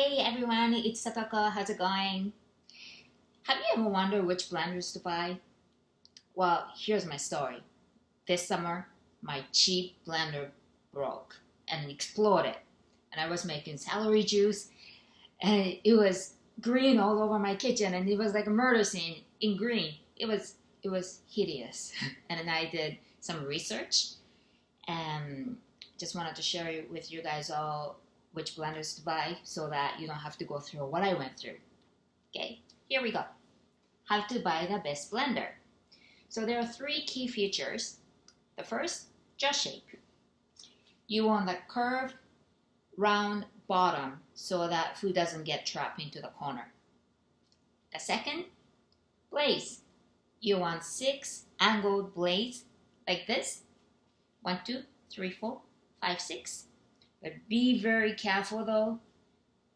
Hey everyone, it's Sataka. How's it going? Have you ever wondered which blenders to buy? Well, here's my story. This summer, my cheap blender broke and exploded, and I was making celery juice, and it was green all over my kitchen, and it was like a murder scene in green. It was hideous, and then I did some research and just wanted to share with you guys all which blenders to buy so that you don't have to go through what I went through. Okay, here we go. How to buy the best blender. So there are three key features. The first, jaw shape. You want a curved, round bottom so that food doesn't get trapped into the corner. The second, blades. You want 6 angled blades like this. 1, 2, 3, 4, 5, 6. But be very careful though.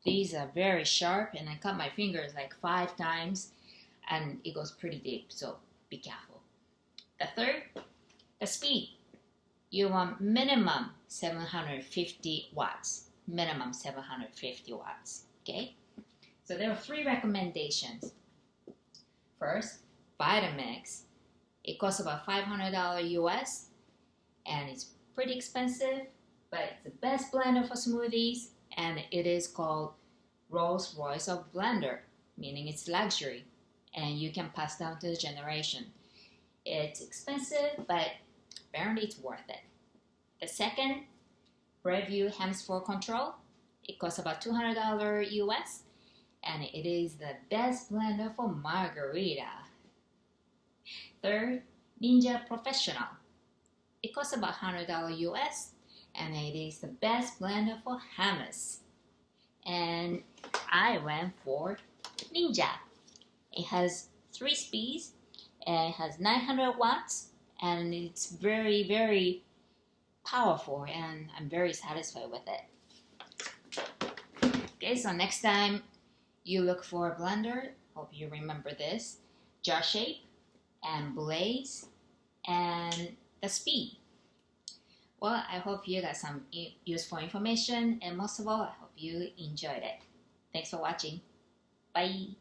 These are very sharp and I cut my fingers like 5 times and it goes pretty deep, so be careful. The third, the speed. You want minimum 750 watts. Minimum 750 watts, okay? So there are 3 recommendations. First, Vitamix. It costs about $500 US and it's pretty expensive, but it's the best blender for smoothies, and it is called Rolls Royce of blender, meaning it's luxury, and you can pass down to the generation. It's expensive, but apparently it's worth it. The second, Review Hemsworth Control. It costs about $200 US, and it is the best blender for margarita. Third, Ninja Professional. It costs about $100 US, and it is the best blender for hummus. And I went for Ninja. It has 3 speeds, and it has 900 watts, and it's very, very powerful, and I'm very satisfied with it. Okay, so next time you look for a blender, hope you remember this: jaw shape, and blades, and the speed. Well, I hope you got some useful information, and most of all, I hope you enjoyed it. Thanks for watching. Bye.